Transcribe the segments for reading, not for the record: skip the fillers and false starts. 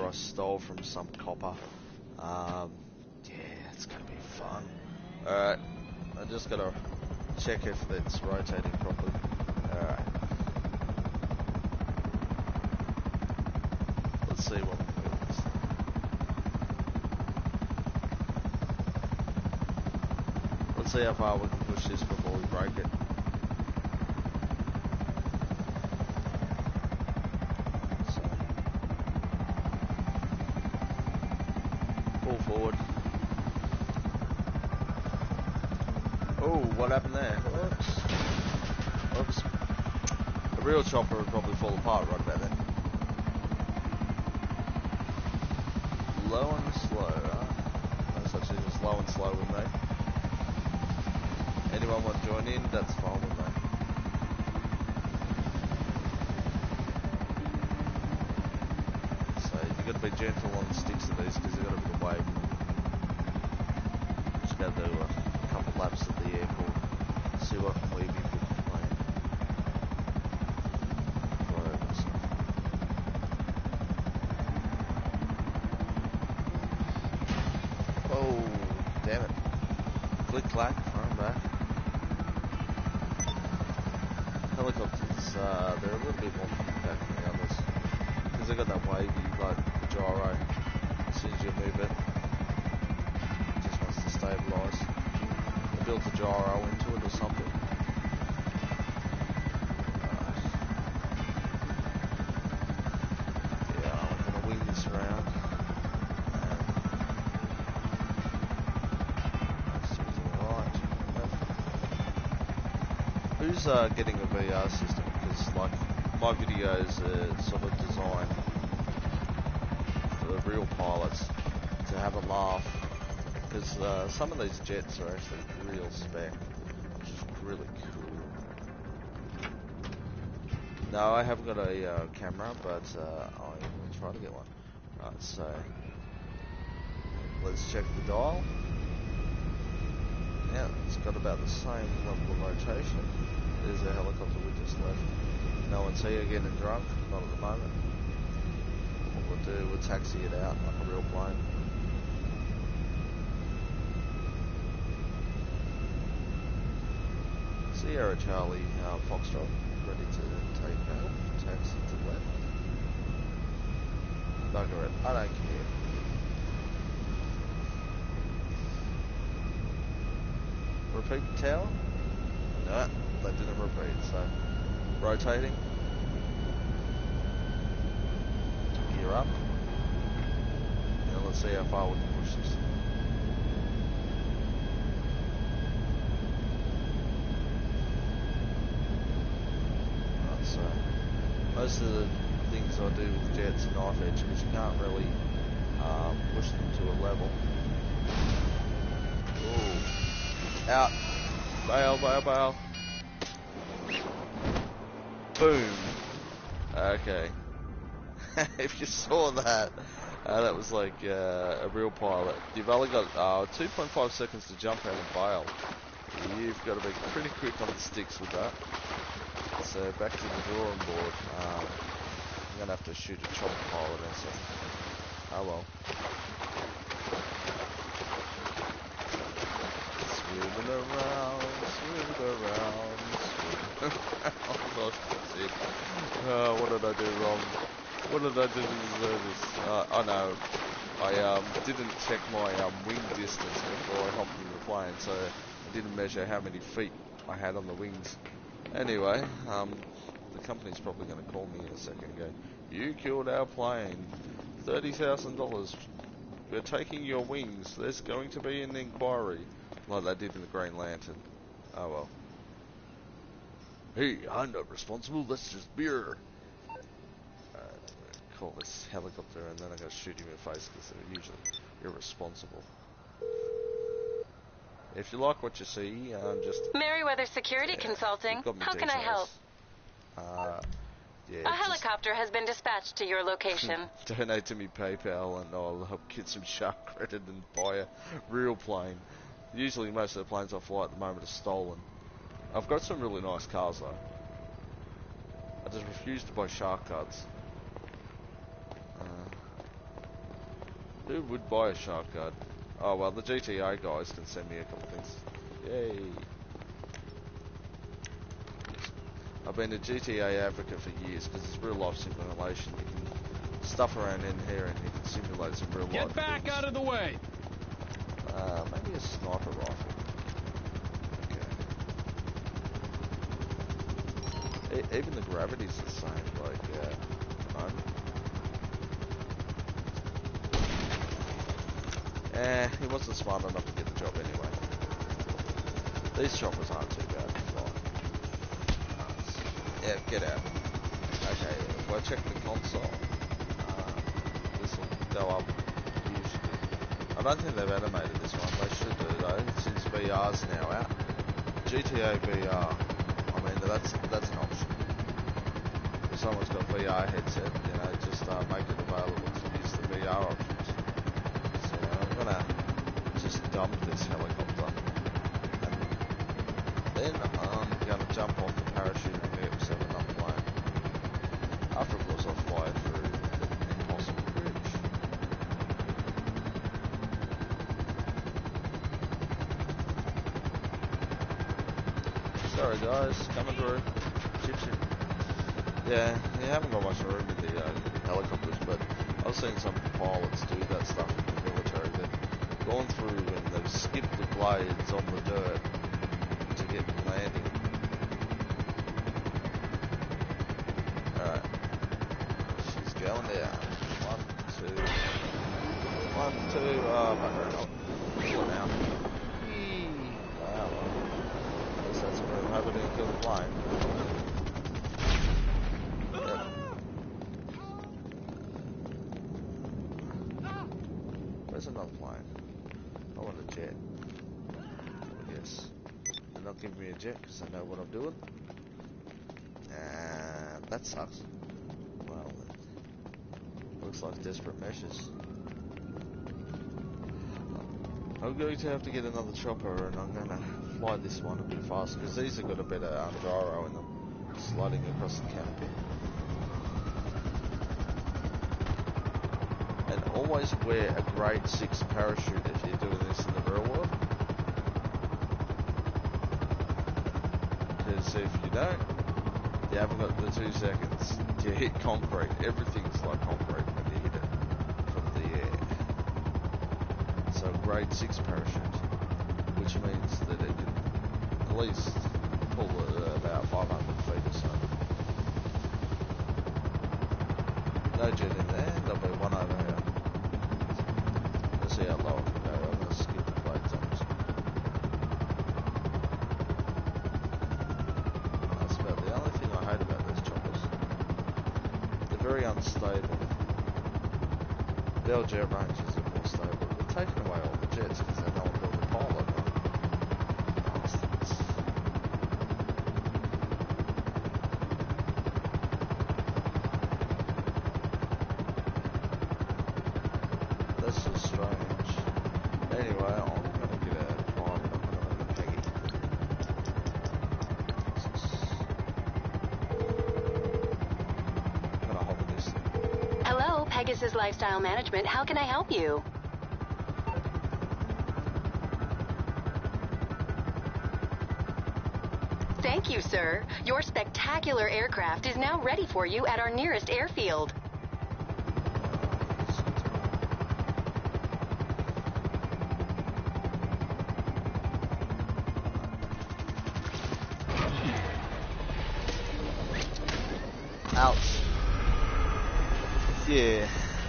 I stole from some copper. Yeah, it's gonna be fun. Alright, I just gotta check if it's rotating properly. Alright. Let's see what moves. Let's see how far we can push this before we break it. So, pull forward. Oh, what happened there? Oops. Oops. A real chopper would probably fall apart right about there. Low and slow, huh? No such thing as low and slow with me. Anyone want to join in? That's fine with me. So you've got to be gentle on the sticks of these because they've got a bit of wave. Just got to do a couple laps of the airport. See what I can weave in with the plane. Right over so. Oh, damn it. Click clack, front and back. Helicopters, they're a little bit more complicated than the others. Because they've got that wavy, like, gyro. As soon as you move it, it just wants to stabilise. They built a gyro into it or something. Yeah, I'm going to wing this around. Who's getting a VR system? Because like my videos are sort of designed for the real pilots to have a laugh. Because some of these jets are actually real spec, which is really cool. No, I haven't got a camera, but I will try to get one. Right, so let's check the dial. Yeah, it's got about the same level of rotation. There's a helicopter we just left. No one's here getting drunk, not at the moment. What we'll do, we'll taxi it out like a real plane. Sierra Charlie Foxtrot, ready to take out. Taxi to left. Bugger it, I don't care. Repeat the tower? No, that didn't repeat, so rotating. Gear up. Now let's see how far we can push this. Right, so most of the things I do with jets are knife edge because you can't really push them to a level. Ooh. Out. Bail, bail, bail. Boom. Okay. If you saw that, that was like a real pilot. You've only got 2.5 seconds to jump out and bail. You've got to be pretty quick on the sticks with that. So back to the drawing board. I'm going to have to shoot a chopper pilot or something. Oh well. Swimming around, swimming around, swimming around. Oh, that's it. What did I do wrong? What did I do to deserve this? I know. I didn't check my wing distance before I hopped in the plane, so I didn't measure how many feet I had on the wings. Anyway, the company's probably going to call me in a second and go, "You killed our plane. $30,000. We're taking your wings. There's going to be an inquiry." Like they did in the Green Lantern. Oh well. Hey, I'm not responsible, that's just beer. Call this helicopter and then I'm going to shoot him in the face because they're usually irresponsible. If you like what you see, just... Merriweather Security Consulting. How can I help? Yeah, a helicopter has been dispatched to your location. Donate to me PayPal and I'll help get some shark credit and buy a real plane. Usually most of the planes I fly at the moment are stolen. I've got some really nice cars though. I just refuse to buy shark cards. Who would buy a shark card? Oh well, the GTA guys can send me a couple things. Yay! I've been a GTA advocate for years because it's real life simulation. You can stuff around in here and you can simulate some real life Get back things. out of the way! Maybe a sniper rifle. Okay. Even the gravity's the same, like, at the moment. He wasn't smart enough to get the job anyway. These choppers aren't too bad. Yeah, get out. Okay, well, check the console. This will go up usually. I don't think they've animated this one. They should do though, since VR's now out. GTA VR. I mean, that's an option. If someone's got VR headset, you know, just make it available to use the VR options. So I'm gonna just dump this helicopter, and then I'm gonna jump off the parachute and get myself another plane. After, of course, I'll fly through the impossible bridge. Sorry guys, coming through. Chip. Yeah, you haven't got much room in the helicopters, but I've seen some pilots do that stuff in the military. They've gone through and they've skipped the blades on the dirt to get landing. Alright. She's going down. 1, 2. 1, 2. Oh, bugger it up. Pull it out. Wow. At least that's a move. Hope I didn't kill the plane. Yep. Where's another plane? I want a jet. Yes. They're not giving me a jet because they know what I'm doing. That sucks. Well, looks like desperate measures. I'm going to have to get another chopper and I'm going to fly this one a bit faster because these have got a better gyro in them, sliding across the canopy. And always wear a grade 6 parachute if you're doing this in the real world. Because if you don't, you haven't got the 2 seconds to hit concrete. Everything's like concrete when you hit it from the air. So grade 6 parachute, which means that it can at least pull about 500 feet or so. No jet in there, there'll be one over here. Let's see how low I can go. I'm going to skip the blades on this one. That's about the only thing I hate about those choppers. They're very unstable. The old jet ranges are more stable. They're taking away all the jets because they don't build a pilot. Bastards. That's just strange. Anyway, I'm going to get a prime and I'm going to make a Peggy. I'm going to hover this thing. Hello, Pegasus Lifestyle Management. How can I help you? Thank you, sir. Your spectacular aircraft is now ready for you at our nearest airfield. Ouch. Yeah,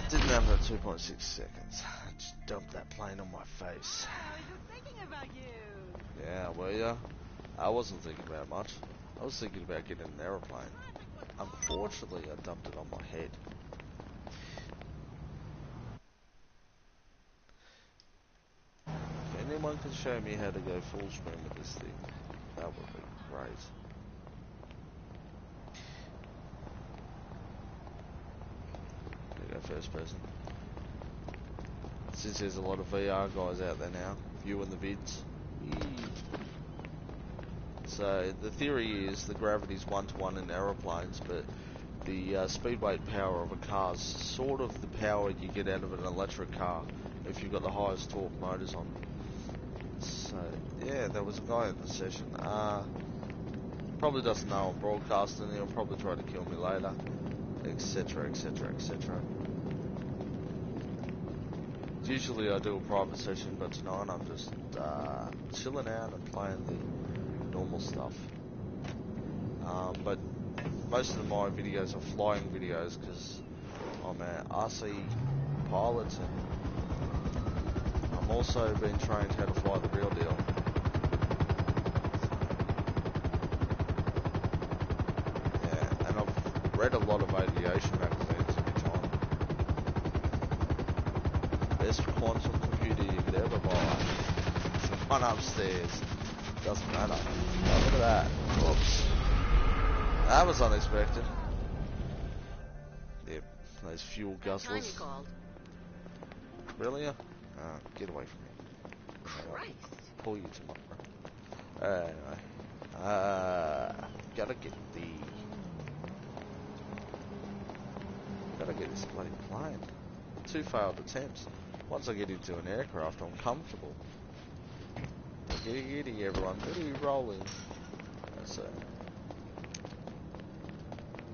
didn't have that 2.6 seconds. I just dumped that plane on my face. I was just thinking about you. Yeah, well, yeah. I wasn't thinking about much. I was thinking about getting an aeroplane. Unfortunately, I dumped it on my head. If anyone can show me how to go full screen with this thing, that would be great. There you go, first person. Since there's a lot of VR guys out there now, viewing the vids. So the theory is the gravity's 1-to-1 in aeroplanes, but the speed weight power of a car is sort of the power you get out of an electric car if you've got the highest torque motors on. So yeah, there was a guy in the session. Probably doesn't know I'm broadcasting. He'll probably try to kill me later, etc., etc., etc. Usually I do a private session, but tonight I'm just chilling out and playing the normal stuff. But most of my videos are flying videos because I'm an RC pilot, and I'm also been trained how to fly the real deal. Yeah, and I've read a lot of aviation magazines in my time. Best quantum computer you could ever buy. It's the one upstairs. Doesn't matter. Oh, look at that. Whoops. That was unexpected. Yep, those fuel guzzlers. Really? Get away from me. Christ. Pull you tomorrow. Anyway. Gotta get this bloody plane. 2 failed attempts. Once I get into an aircraft, I'm comfortable. Giddy giddy, everyone. Giddy rolling. So,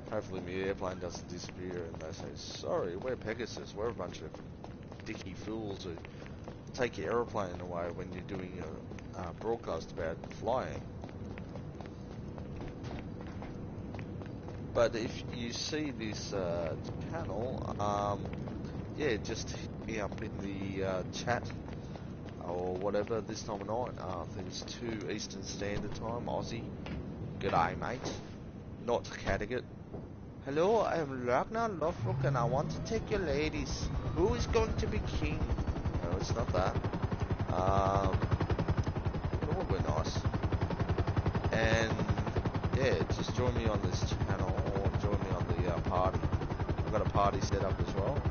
hopefully my airplane doesn't disappear and they say, sorry, we're Pegasus. We're a bunch of dicky fools who take your aeroplane away when you're doing a broadcast about flying. But if you see this channel, yeah, just hit me up in the chat or whatever this time of night. I think it's 2 Eastern Standard Time, Aussie. G'day, mate. Not Kattegat. Hello, I am Ragnar Lothbrok and I want to take your ladies. Who is going to be king? No, it's not that. It would be nice. And yeah, just join me on this channel or join me on the party. I've got a party set up as well.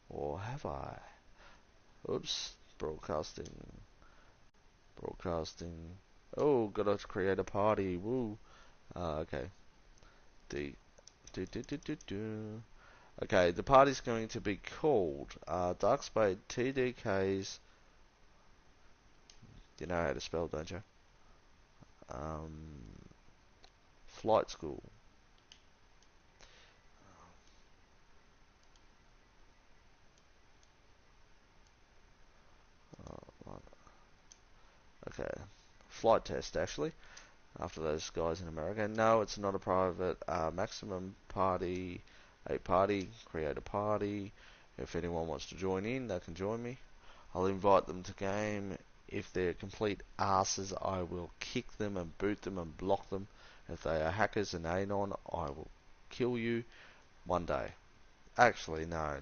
Or have I? Oops, broadcasting. Oh, gotta create a party. Woo. Okay. Okay, the party's going to be called DarkSpadeTdk's. You know how to spell, don't you? Flight school. Okay, flight test actually. After those guys in America. No, it's not a private. Maximum party. A party. Create a party. If anyone wants to join in, they can join me. I'll invite them to game. If they're complete asses, I will kick them and boot them and block them. If they are hackers and anon, I will kill you one day. Actually, no.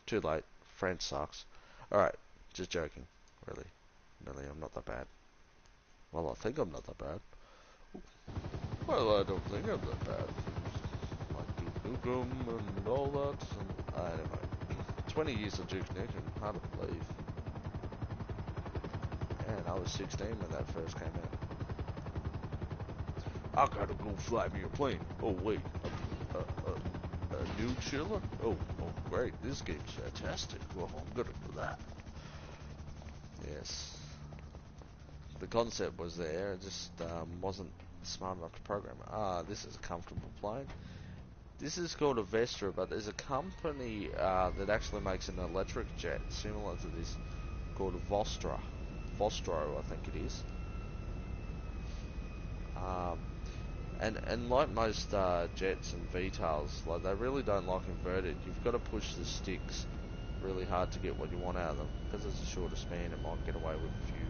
Too late. French sucks. Alright, just joking. Really, I'm not that bad. Well, I think I'm not that bad. Well, I don't think I'm that bad. Like Duke Nukem and all that. And, anyway, 20 years of Duke Nukem, hard to believe. Man, I was 16 when that first came out. I gotta go fly me a plane. Oh wait, a nude chiller? Oh great, this game's fantastic. Well, I'm gonna do that. Yes. The concept was there, it just wasn't smart enough to program it. This is a comfortable plane. This is called a Vestra, but there's a company that actually makes an electric jet similar to this called Vostro, I think it is. And like most jets and VTOLs, like they really don't like inverted. You've got to push the sticks really hard to get what you want out of them. Because it's a shorter span, it might get away with a few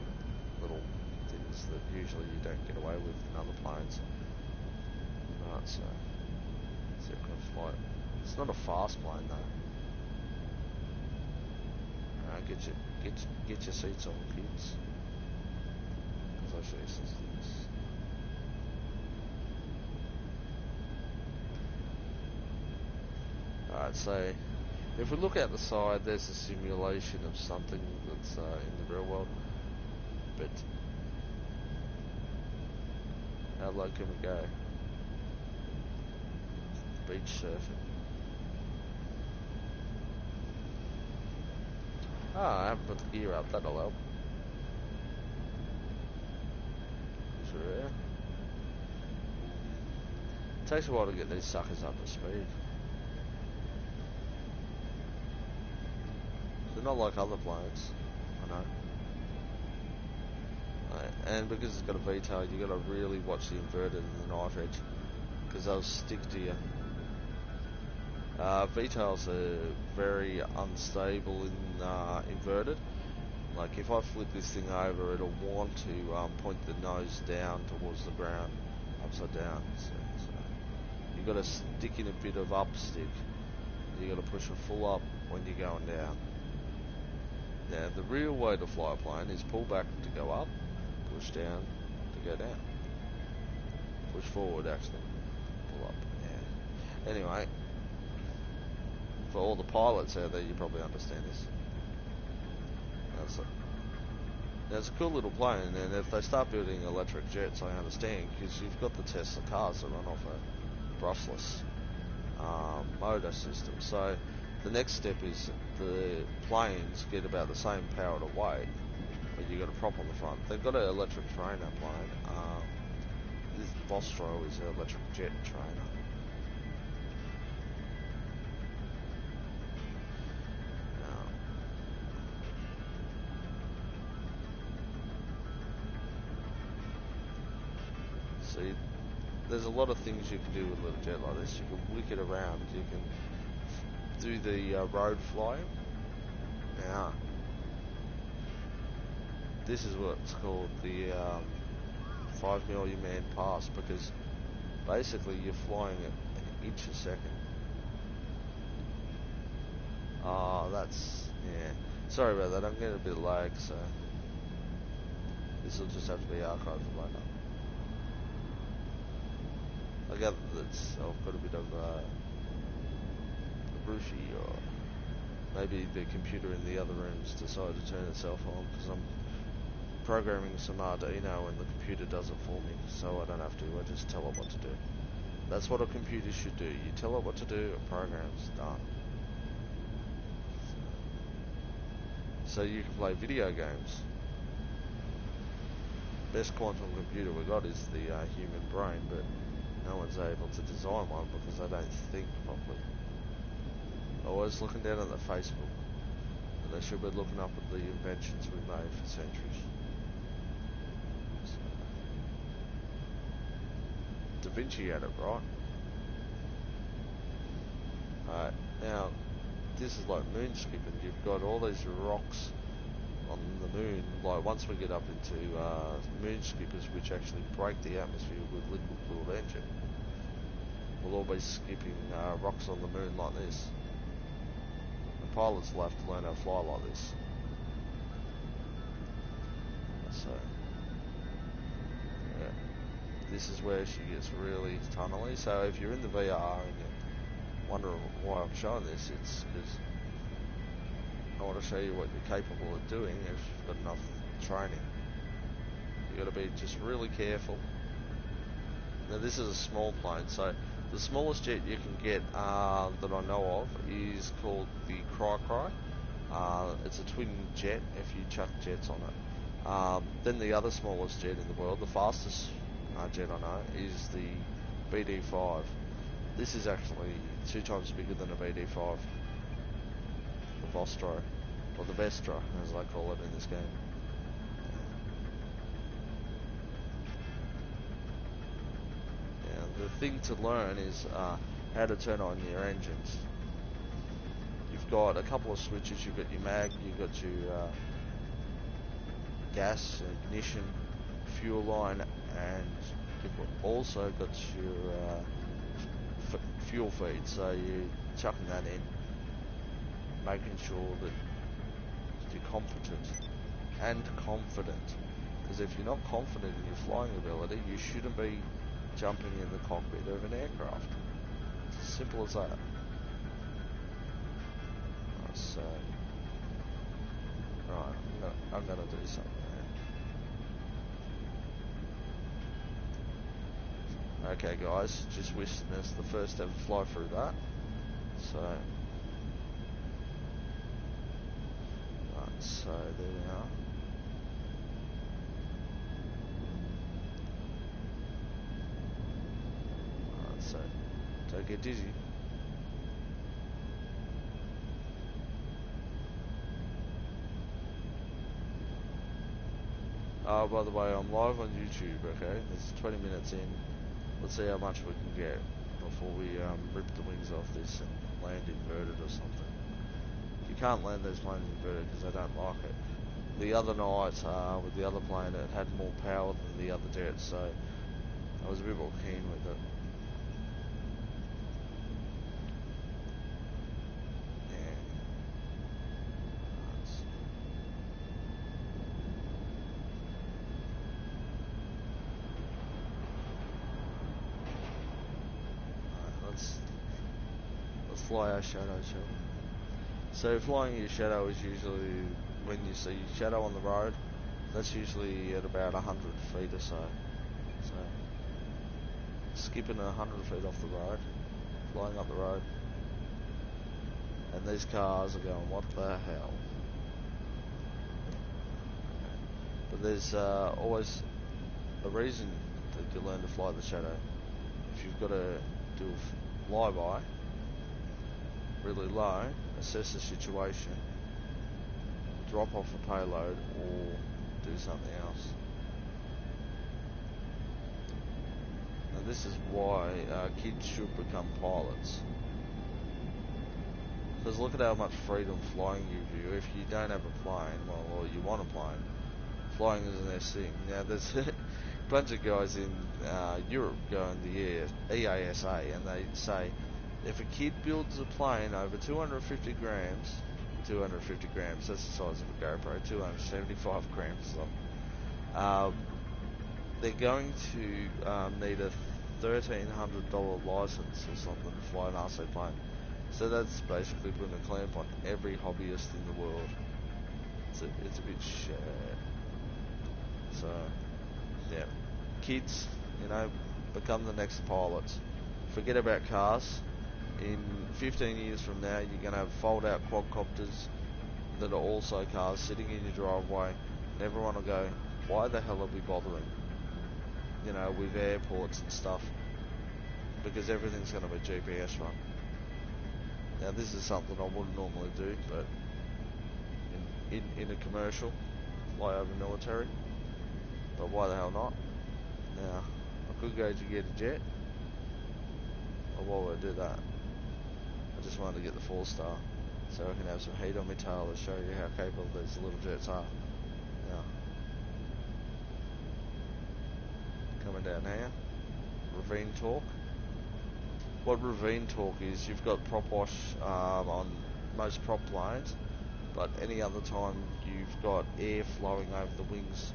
little things that usually you don't get away with in other planes. Right, so see if I can fly it. It's not a fast plane though. Get your seats on, kids. Because I'll show you some things. Alright, so if we look out the side, there's a simulation of something that's in the real world. But How low can we go? Beach surfing. Ah, I haven't put the gear up, that'll help. Sure. Takes a while to get these suckers up to speed. They're not like other planes, I know. And because it's got a V-tail, you got to really watch the inverted and the knife edge, because they'll stick to you. V-tails are very unstable in inverted. Like if I flip this thing over, it'll want to point the nose down towards the ground, upside down. So you got to stick in a bit of up stick. You got to push it full up when you're going down. Now the real way to fly a plane is pull back to go up, push down to go down. Push forward actually, pull up. Yeah. Anyway, for all the pilots out there, you probably understand this. Now it's a cool little plane, and if they start building electric jets, I understand, because you've got the Tesla cars that run off a brushless motor system. So the next step is the planes get about the same power to weight, but you've got a prop on the front. They've got an electric trainer plane. This Vostro is an electric jet trainer. See, there's a lot of things you can do with a little jet like this. You can wick it around. You can do the road flying. Now, this is what's called the 5 million man pass, because basically you're flying at an inch a second. Oh, that's, yeah. Sorry about that, I'm getting a bit of lag, so this will just have to be archived for later. I gather that I've got a bit of roofie, or maybe the computer in the other room's decided to turn itself on, because I'm programming some Arduino and the computer does it for me, so I don't have to. I just tell it what to do. That's what a computer should do. You tell it what to do, it programs, done. So you can play video games. Best quantum computer we got is the human brain, but no one's able to design one because they don't think properly. Always looking down at the Facebook, but they should be looking up at the inventions we made for centuries. Da Vinci had it right. Alright, now this is like moon skipping. You've got all these rocks on the moon. Like once we get up into moon skippers, which actually break the atmosphere with liquid cooled engine, we'll all be skipping rocks on the moon like this. The pilots will have to learn how to fly like this. So, yeah, this is where she gets really tunnely. So if you're in the VR and you're wondering why I'm showing this, it's because I want to show you what you're capable of doing if you've got enough training. You've got to be just really careful. Now this is a small plane, so the smallest jet you can get that I know of is called the Cry. It's a twin jet if you chuck jets on it. Then the other smallest jet in the world, the fastest jet I know, is the BD5. This is actually 2 times bigger than a BD5. The Vostro, or the Vestra as I call it in this game. The thing to learn is how to turn on your engines. You've got a couple of switches. You've got your mag, you've got your gas, ignition, fuel line, and you've also got your fuel feed. So you're chucking that in, making sure that you're competent and confident. Because if you're not confident in your flying ability, you shouldn't be jumping in the cockpit of an aircraft. It's as simple as that. So, right, I'm gonna do something there. Okay guys, just witnessed the first ever fly through that. So, right, so there we are. Right, so don't get dizzy. Oh, by the way, I'm live on YouTube, okay? This is 20 minutes in. Let's see how much we can get before we rip the wings off this and land inverted or something. You can't land those planes inverted because I don't like it. The other night, with the other plane, it had more power than the other jets, so I was a bit more keen with it. Yeah. Let's fly our shadow, shall we? So flying your shadow is usually when you see shadow on the road. That's usually at about 100 feet or so. So skipping 100 feet off the road, flying up the road, and these cars are going, what the hell? But there's always a reason that you learn to fly the shadow. If you've got to do a flyby really low, assess the situation, drop off a payload, or do something else. Now this is why kids should become pilots. Because look at how much freedom flying gives you. If you don't have a plane, well, or you want a plane, flying is their thing. Now there's a bunch of guys in Europe go in the EASA and they say if a kid builds a plane over 250 grams, that's the size of a GoPro, 275 grams or something, they're going to need a $1,300 license or something to fly an RC plane. So that's basically putting a clamp on every hobbyist in the world. It's a bit shit. So, yeah. Kids, become the next pilots. Forget about cars. In 15 years from now, you're going to have fold-out quadcopters that are also cars sitting in your driveway, and everyone will go, why the hell are we bothering? With airports and stuff, because everything's going to be GPS run. Now this is something I wouldn't normally do, but in a commercial, fly over military, but why the hell not? Now, I could go to get a jet, or why would I do that? I just wanted to get the 4-star, so I can have some heat on my tail to show you how capable these little jets are. Now, coming down here, ravine torque. What ravine torque is, you've got prop wash on most prop planes, but any other time you've got air flowing over the wings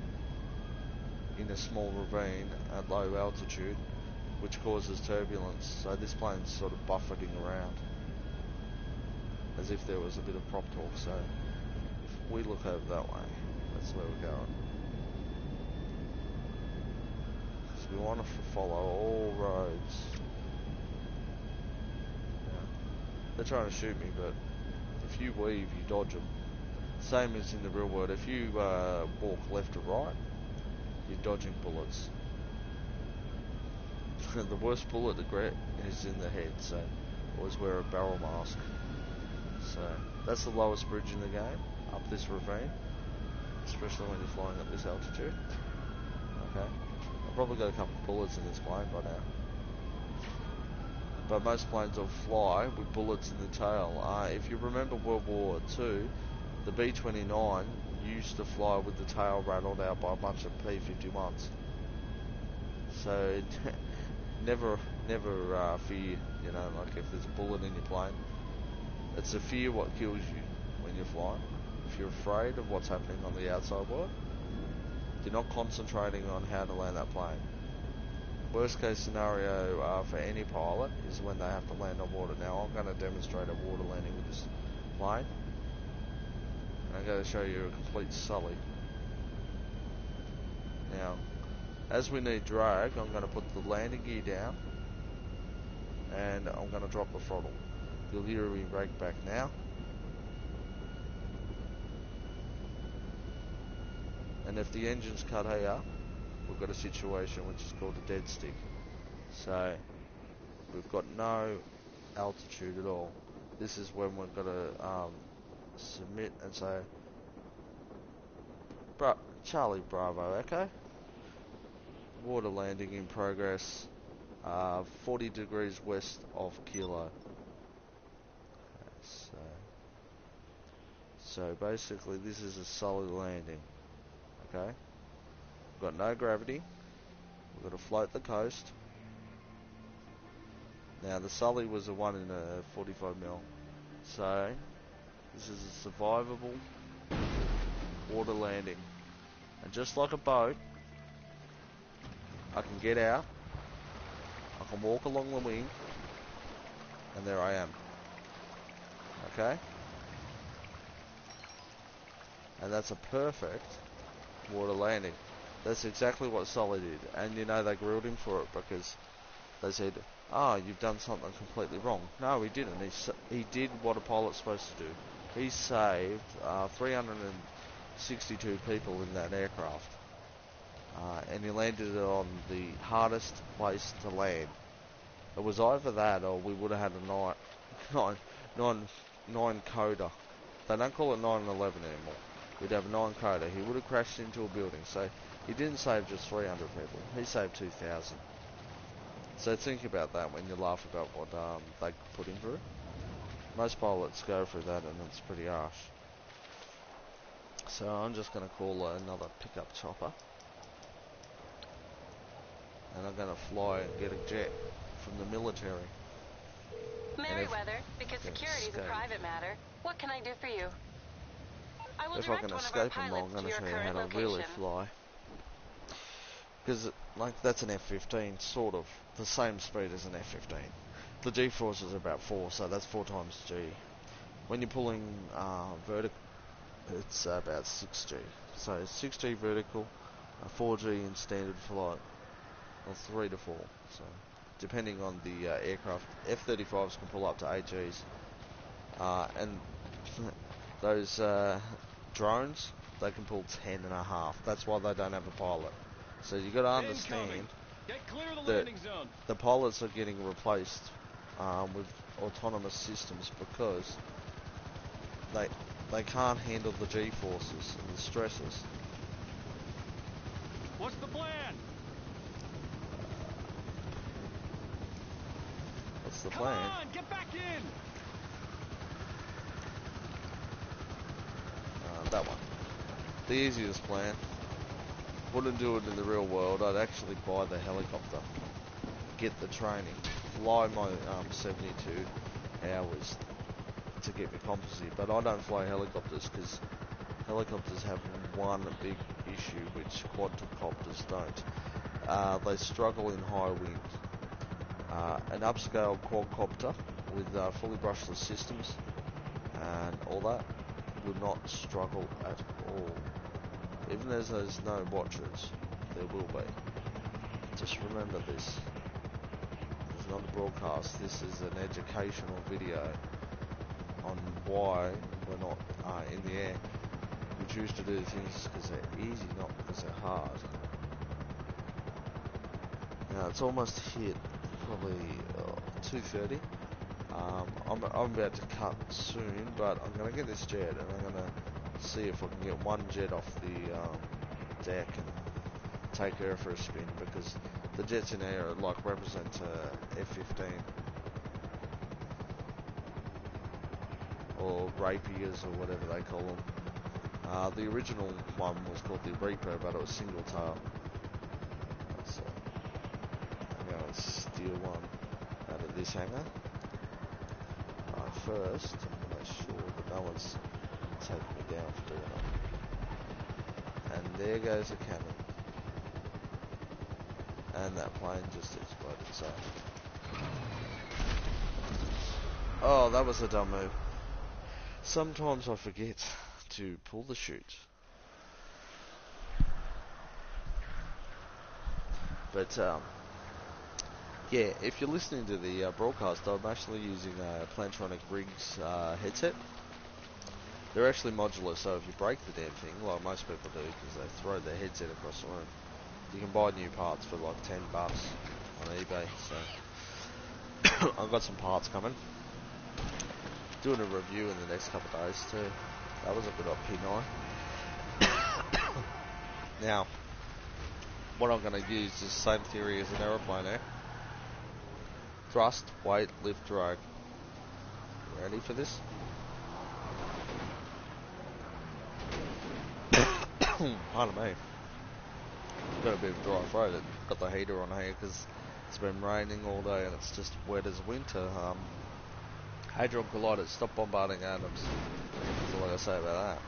in a small ravine at low altitude, which causes turbulence. So this plane's sort of buffeting around as if there was a bit of prop torque. So if we look over that way, that's where we're going. So we want to follow all roads. Now, they're trying to shoot me, but if you weave, you dodge them. Same as in the real world. If you walk left or right, you're dodging bullets. The worst bullet is in the head, so always wear a barrel mask. So that's the lowest bridge in the game, up this ravine, especially when you're flying at this altitude. Okay, I've probably got a couple of bullets in this plane by now. But most planes will fly with bullets in the tail. If you remember World War II, the B-29 used to fly with the tail rattled out by a bunch of P-51s. So never fear, like if there's a bullet in your plane. It's the fear what kills you when you're flying. If you're afraid of what's happening on the outside world, you're not concentrating on how to land that plane. Worst case scenario for any pilot is when they have to land on water. Now I'm going to demonstrate a water landing with this plane. And I'm going to show you a complete sully. Now, as we need drag, I'm going to put the landing gear down, and I'm going to drop the throttle. You'll hear me brake back now. And if the engine's cut here, we've got a situation which is called a dead stick. So we've got no altitude at all. This is when we've got to submit and say, Charlie Bravo Echo, water landing in progress, 40 degrees west of Kilo. So basically this is a solid landing. Okay, we've got no gravity, we've got to float the coast. Now the Sully was a 1 in a 45 mil, so this is a survivable water landing. And just like a boat, I can get out, I can walk along the wing, and there I am. Okay? And that's a perfect water landing. That's exactly what Sully did. And you know, they grilled him for it because they said, you've done something completely wrong. No, he didn't. He did what a pilot's supposed to do. He saved 362 people in that aircraft. And he landed it on the hardest place to land. It was either that or we would have had a 9 coda. They don't call it 911 anymore. We'd have a 9 coda. He would have crashed into a building. So he didn't save just 300 people. He saved 2,000. So think about that when you laugh about what they put him through. Most pilots go through that and it's pretty harsh. So I'm just going to call another pickup chopper. And I'm going to fly and get a jet from the military. Merryweather, because security is a private matter. What can I do for you? I will if I direct can one of our escape them, I'm pilots going to to your show you how current to really location. fly. Because, like, that's an F-15, sort of. The same speed as an F-15. The G-force is about 4, so that's 4 times G. When you're pulling vertical, it's about 6G. So 6G vertical, 4G in standard flight, or 3 to 4. So depending on the aircraft, F-35s can pull up to 8Gs. And those drones, they can pull 10.5. That's why they don't have a pilot. So you got to understand that the pilots are getting replaced with autonomous systems because they can't handle the G-forces and the stresses. What's the plan? What's the Come plan? on, get back in. That one. The easiest plan. Wouldn't do it in the real world. I'd actually buy the helicopter, get the training, fly my 72 hours to get me composite. But I don't fly helicopters because helicopters have one big issue which quadcopters don't. They struggle in high wind. An upscale quadcopter with fully brushless systems and all that would not struggle at all. Even as there's no watchers, there will be. Just remember this. It's not a broadcast, this is an educational video on why we're not in the air. We choose to do things because they're easy, not because they're hard. Now it's almost hit probably 2:30. I'm about to cut soon, but I'm going to get this jet and I'm going to see if I can get one jet off the deck and take her for a spin, because the jets in air like represent F-15 or rapiers or whatever they call them. The original one was called the Reaper, but it was single tail. So I'm going to steal one out of this hangar. First, make sure that no one's taking me down for doing it. And there goes a cannon. And that plane just exploded, so. Oh, that was a dumb move. Sometimes I forget to pull the chute. But yeah, if you're listening to the broadcast, I'm actually using a Plantronic Rigs headset. They're actually modular, so if you break the damn thing, like most people do, because they throw their headset across the room, you can buy new parts for like $10 on eBay. So I've got some parts coming. Doing a review in the next couple of days too. That was a good P9. Now, what I'm going to use is the same theory as an aeroplane, eh? Thrust, weight, lift, drag. Ready for this? Pardon me. Got a bit of a dry throat. Got the heater on here because it's been raining all day and it's just wet as winter. Hadron Colliders, stop bombarding atoms. That's all I gotta say about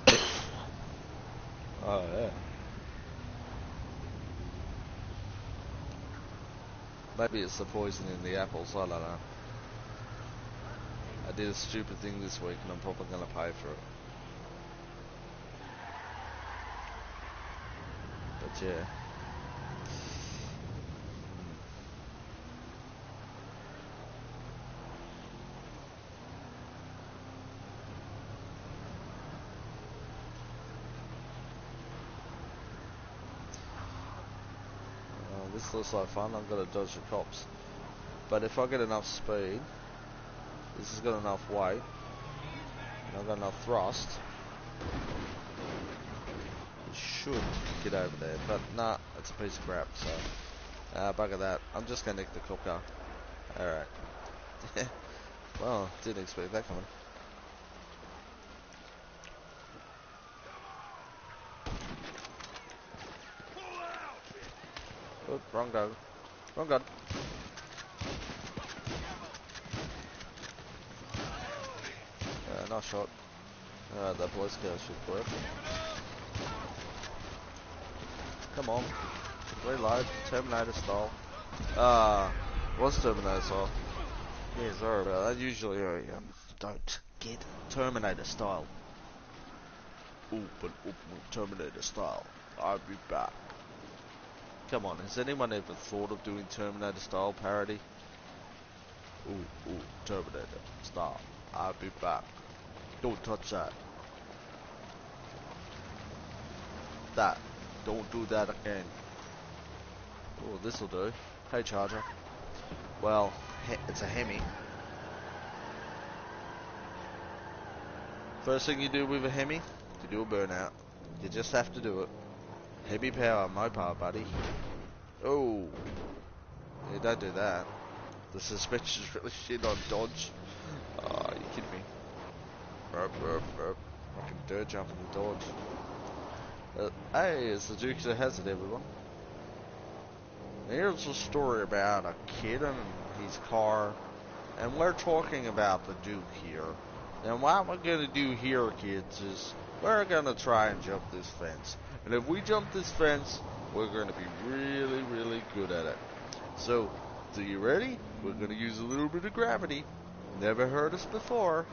that. Oh yeah. Maybe it's the poison in the apples, I don't know. I did a stupid thing this week and I'm probably gonna pay for it. But yeah. This looks like fun. I've got to dodge the cops. But if I get enough speed, this has got enough weight, and I've got enough thrust, it should get over there. But nah, it's a piece of crap, so bugger that. I'm just going to nick the cop car. Alright. Well, didn't expect that coming. Oh, wrong gun. Wrong gun. Nice shot. That police car should work. Come on. Reload. Terminator style. What's Terminator style? Yeah, sorry about that. Usually I don't get Terminator style. Open Terminator style. I'll be back. Come on, has anyone ever thought of doing Terminator style parody? Ooh, Terminator style. I'll be back. Don't touch that. That. Don't do that again. Oh, this'll do. Hey, Charger. Well, it's a Hemi. First thing you do with a Hemi, you do a burnout. You just have to do it. Heavy power, Mopar, buddy. Oh. Yeah, don't do that. The suspension's really shit on dodge. Oh, you kidding me? Fucking dirt jumping the dodge. Hey, it's the Dukes of Hazzard, everyone. Here's a story about a kid and his car, and we're talking about the Duke here. And what we're gonna do here, kids, is we're gonna try and jump this fence. And if we jump this fence, we're gonna be really, really good at it. So, are you ready? We're gonna use a little bit of gravity. Never heard us before.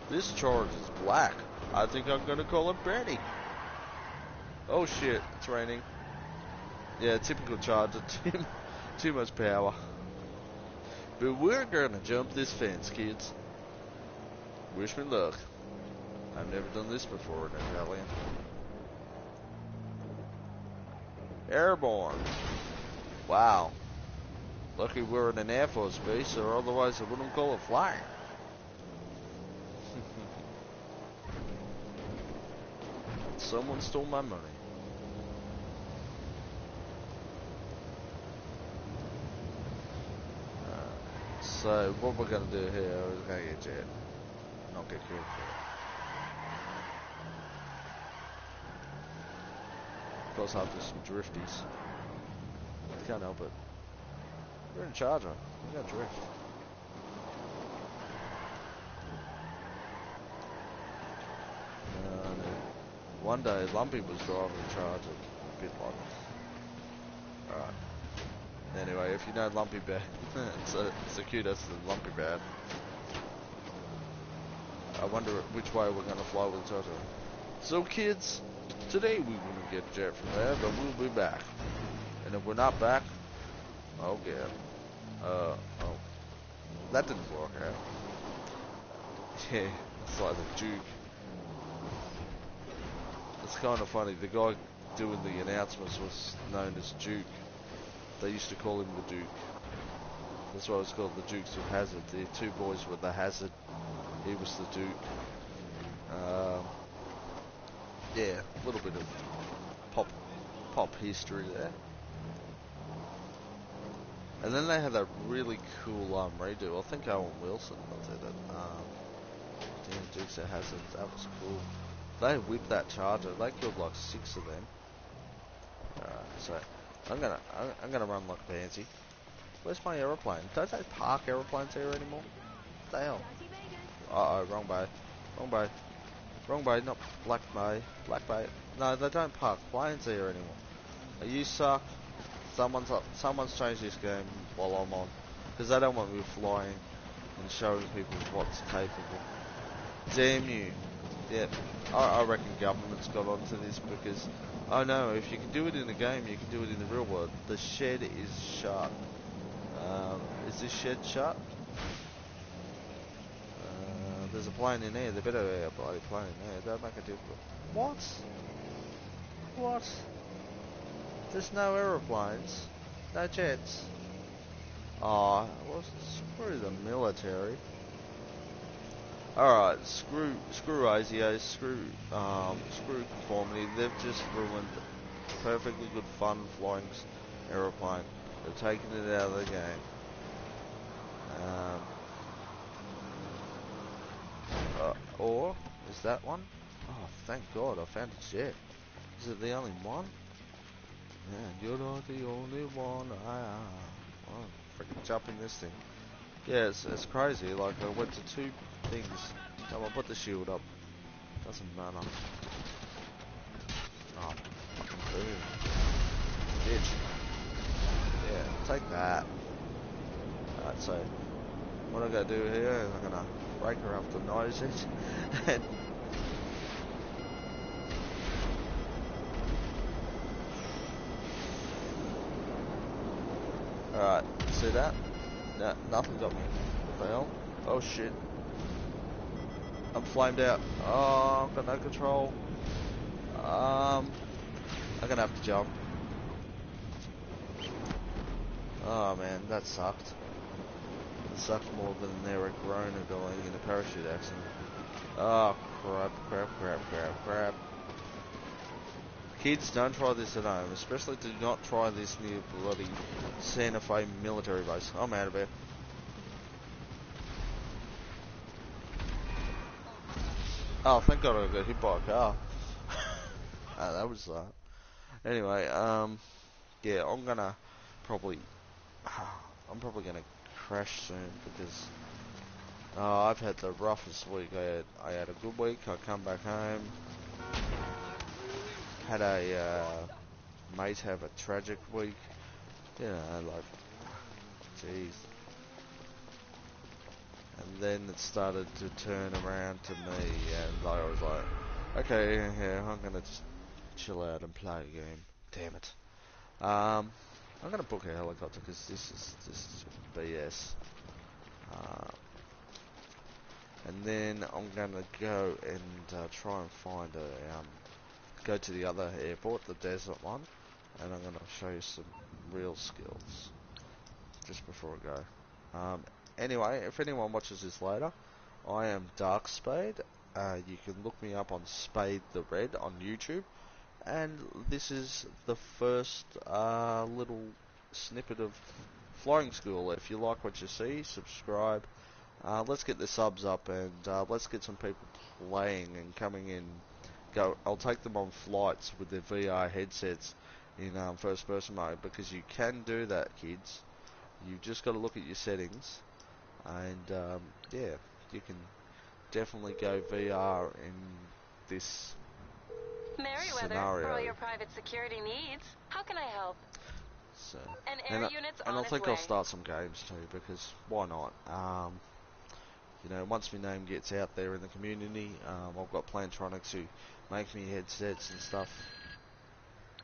This charge is black. I think I'm gonna call it Brandy. Oh shit, it's raining. Yeah, typical Charger, too much power. But we're gonna jump this fence, kids. Wish me luck. I've never done this before in an alien. Airborne. Wow. Lucky we're in an Air Force base, or otherwise I wouldn't call it flying. Someone stole my money. So what we're going to do here is going to get jet. Not get killed for it. Of course after some drifties. Can't help it. We're in Charger. We got drift. One day Lumpy was driving a Charger. A bit like. Alright. Anyway, if you know Lumpy Bear, it's a cute as the Lumpy Bear. I wonder which way we're going to fly with Charger. So kids, Today we wouldn't get jet from there, but we'll be back. And if we're not back, oh yeah. Oh. That didn't work out. Yeah, it's like the Duke. It's kind of funny, the guy doing the announcements was known as Duke. They used to call him the Duke. That's why it's called the Dukes of Hazzard. The two boys were the Hazard. He was the Duke. Yeah, a little bit of pop history there. And then they had that really cool redo. I think Owen Wilson did it. Yeah, Dukes of Hazzard. That was cool. They whipped that Charger. They killed like 6 of them. So I'm gonna run like a pansy. Where's my aeroplane? Don't they park aeroplanes here anymore? What the hell? Uh oh, wrong bay. Wrong bay. Wrong bay, not Black Bay. Black Bay. No, they don't park planes here anymore. You suck. Someone's changed this game while I'm on. Because they don't want me flying and showing people what's capable. Damn you. Yep. I reckon government's got onto this because I know if you can do it in a game, you can do it in the real world. The shed is shut. Is this shed shut? There's a plane in there. They better have a bloody plane there. Don't make a difference. What? What? There's no aeroplanes. No jets. Oh, well, screw the military. Alright, screw ASIO, screw conformity. They've just ruined perfectly good fun flying aeroplane. They've taken it out of the game. Or is that one? Oh, thank God, I found a jet. Is it the only one? Yeah, you're not the only one. Oh, freaking jump in this thing. Yeah, it's crazy. Like I went to 2 things. Come on, put the shield up. Doesn't matter. Oh, fucking boom. Bitch. Yeah, take that. Alright, so what I'm gonna do here is I'm gonna break her off the noses and alright, see that? No, nothing got me. What the hell? Oh shit. I'm flamed out. Oh, I've got no control. I'm gonna have to jump. Oh man, that sucked. It sucked more than an Eric Rona dying in a parachute accident. Oh crap. Kids, don't try this at home. Especially do not try this near bloody Santa Fe military base. I'm out of here. Oh, thank God I got hit by a car. That was anyway, yeah, I'm probably gonna crash soon because I've had the roughest week. I had a good week. I come back home, had a mate have a tragic week. You know, like, jeez. And then it started to turn around to me, and I was like, okay, yeah, I'm gonna just chill out and play a game. Damn it. I'm gonna book a helicopter because this is just BS. And then I'm gonna go and try and find go to the other airport, the desert one, and I'm gonna show you some real skills just before I go. Anyway, if anyone watches this later, I am DarkSpade. You can look me up on Spade the Red on YouTube. And this is the first little snippet of Flying School. If you like what you see, subscribe. Let's get the subs up and let's get some people playing and coming in. I'll take them on flights with their VR headsets in first person mode because you can do that, kids. You've just got to look at your settings and yeah, you can definitely go VR in this Merryweather, scenario. for all your private security needs. How can I help? So, An air unit's on I its think way. I'll start some games too because why not? You know, once my name gets out there in the community, I've got plans trying to make me headsets and stuff.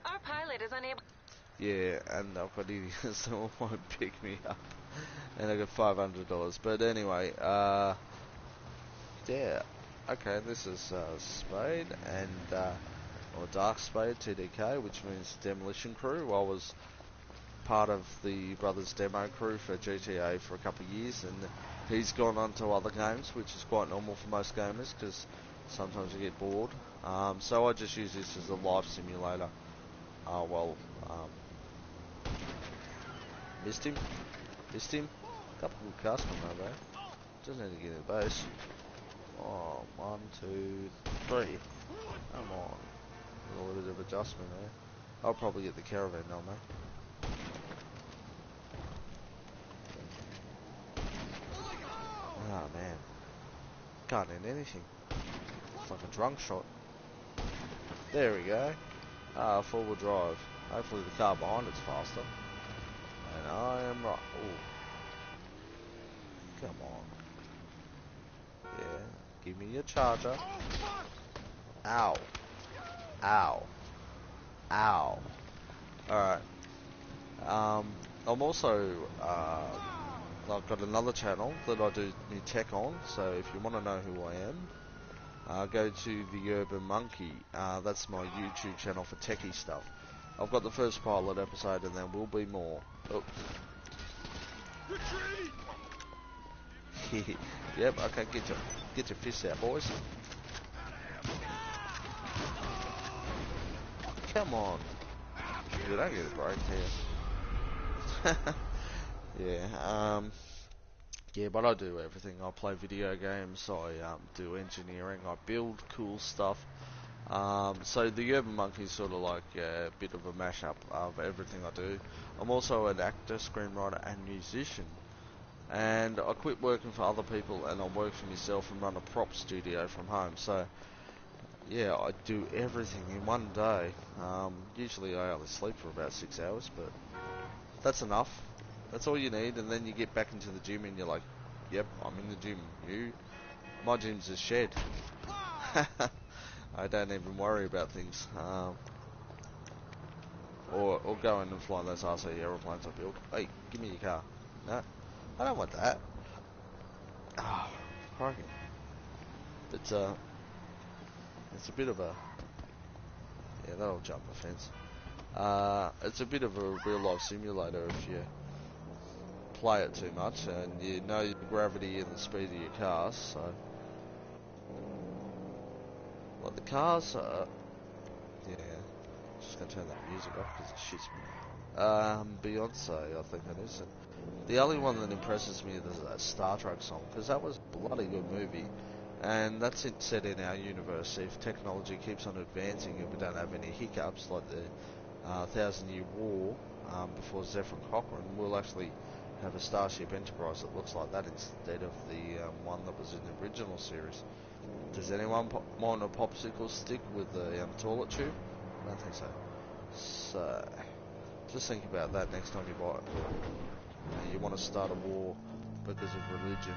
Our pilot is unable. Yeah, and I've got idiots that won't pick me up. And I got $500. But anyway, yeah. Okay, this is Spade and or DarkSpadeTdk, which means Demolition Crew. I was part of the Brothers demo crew for GTA for a couple of years, and he's gone on to other games, which is quite normal for most gamers because sometimes you get bored. So I just use this as a life simulator. Missed him. Couple good cars coming over there. Just need to get in the base. Oh, 1, 2, 3. Come on. A little bit of adjustment there. I'll probably get the caravan on there. Oh man. Can't hit anything. It's like a drunk shot. There we go. Four-wheel drive. Hopefully the car behind it's faster. And I am right. Ooh. Come on. Yeah. Give me your charger. Ow. Ow. Ow. Alright. I'm also, I've got another channel that I do new tech on, so if you want to know who I am, go to the Urban Monkey. That's my YouTube channel for techie stuff. I've got the first pilot episode and there will be more. Oh. Yep, okay, get your fists out, boys. Come on. We don't get a break here. Yeah, but I do everything. I play video games, I do engineering, I build cool stuff. So the Urban Monkey is sort of like a bit of a mashup of everything I do. I'm also an actor, screenwriter and musician. And I quit working for other people and I work for myself and run a prop studio from home. So yeah, I do everything in one day. Usually I only sleep for about 6 hours, but that's enough. That's all you need, and then you get back into the gym and you're like, yep, I'm in the gym. My gym's a shed. I don't even worry about things. Or go in and fly those RC aeroplanes I built. Hey, give me your car. No, I don't want that. Ah, crikey. It's a bit of a, yeah, that'll jump the fence. It's a bit of a real life simulator if you play it too much and you know the gravity and the speed of your cars. So, like the cars are, yeah. Just gonna turn that music off because it shits me. Beyonce, I think it is. And the only one that impresses me is that Star Trek song, because that was a bloody good movie. And that's it set in our universe. If technology keeps on advancing and we don't have any hiccups like the 1,000-Year War before Zephyr Cochrane, we'll actually have a Starship Enterprise that looks like that instead of the one that was in the original series. Does anyone mind a popsicle stick with the toilet tube? I don't think so. So, just think about that next time you buy it. You want to start a war because of religion.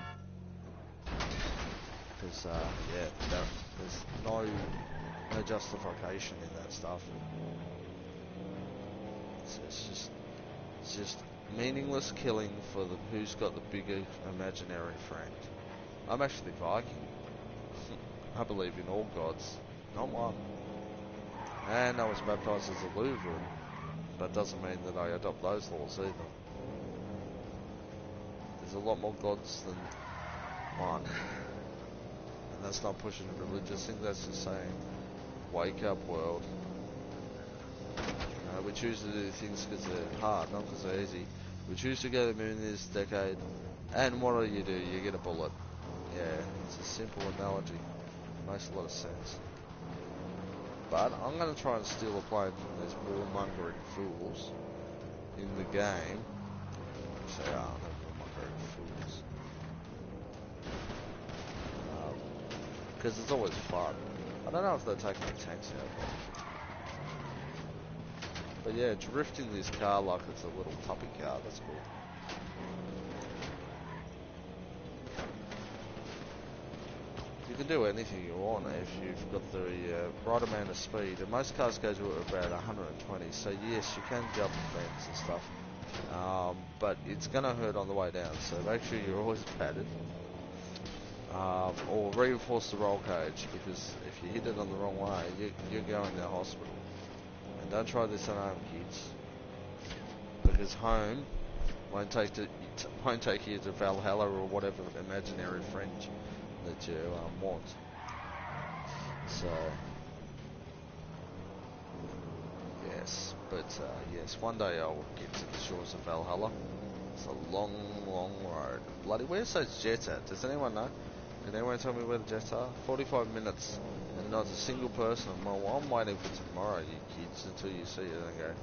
Because, yeah, there's no justification in that stuff. It's just meaningless killing for who's got the bigger imaginary friend. I'm actually Viking. I believe in all gods, not one. And I was baptized as a Lutheran, but doesn't mean that I adopt those laws either. There's a lot more gods than one. And that's not pushing a religious thing, that's just saying, wake up world. We choose to do things because they're hard, not because they're easy. We choose to go to the moon this decade, and what do? You get a bullet. Yeah, it's a simple analogy. It makes a lot of sense. But I'm going to try and steal a plane from these warmongering fools in the game. Which they are, they're warmongering fools. Because it's always fun. I don't know if they're taking the tanks out. But yeah, drifting this car like it's a little puppy car, that's cool. can do anything you want if you've got the right amount of speed. And most cars go to about 120, so yes, you can jump the fence and stuff. But it's going to hurt on the way down, so make sure you're always padded. Or reinforce the roll cage, because if you hit it on the wrong way, you're going to hospital. And don't try this at home, kids, because home won't take you to Valhalla or whatever imaginary friend that you want. So yes, but yes, one day I'll get to the shores of Valhalla. It's a long, long road. Bloody, where's those jets at? Does anyone know? Can anyone tell me where the jets are? 45 minutes and not a single person. Well, I'm waiting for tomorrow, you kids, until you see it and go,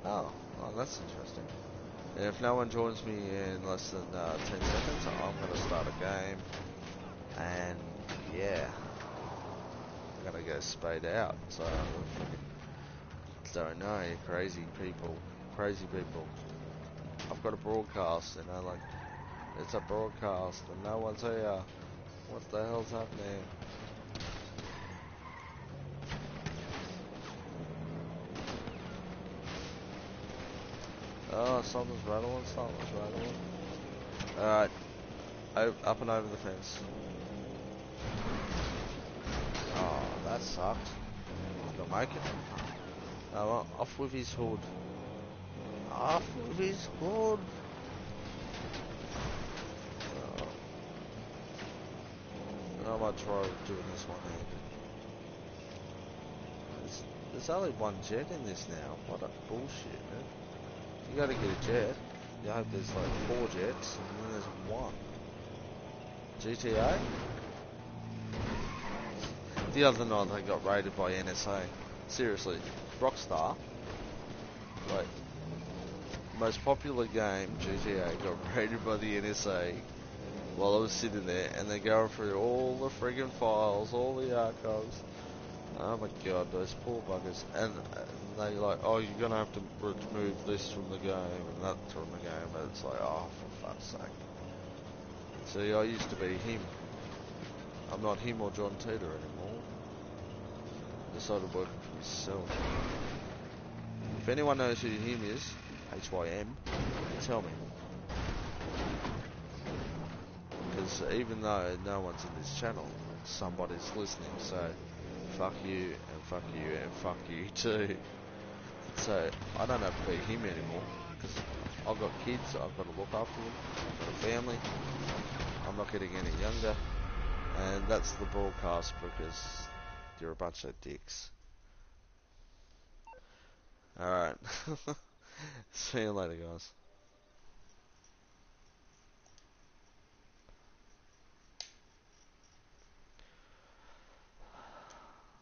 oh, that's interesting. And if no one joins me in less than 10 seconds, I'm going to start a game. And yeah, I'm going to go spade out. So don't know, you crazy people. Crazy people. I've got a broadcast, you know, like, it's a broadcast and no one's here. What the hell's happening? Oh, something's rattling, something's rattling. Alright, up and over the fence. Oh, that sucked. Did I make it? Oh, well, off with his hood. Off with his hood. I might try doing this one-handed. There's only one jet in this now. What a bullshit, man. You gotta get a jet. You hope there's like 4 jets, and then there's one. GTA? The other night they got raided by NSA. Seriously, Rockstar, like, most popular game, GTA, got raided by the NSA while I was sitting there, and they're going through all the friggin' files, all the archives. Oh my god, those poor buggers. And they're like, oh, you're gonna have to remove this from the game and that from the game, and it's like, oh, for fuck's sake. See, I used to be him. I'm not him or John Teeter anymore. I decided working for myself. If anyone knows who him is, HYM, tell me. Because even though no one's in this channel, somebody's listening, so fuck you, and fuck you, and fuck you too. So, I don't have to be him anymore, because I've got kids, I've got to look after them, I've got a family, I'm not getting any younger, and that's the broadcast, because you're a bunch of dicks. Alright, see you later, guys.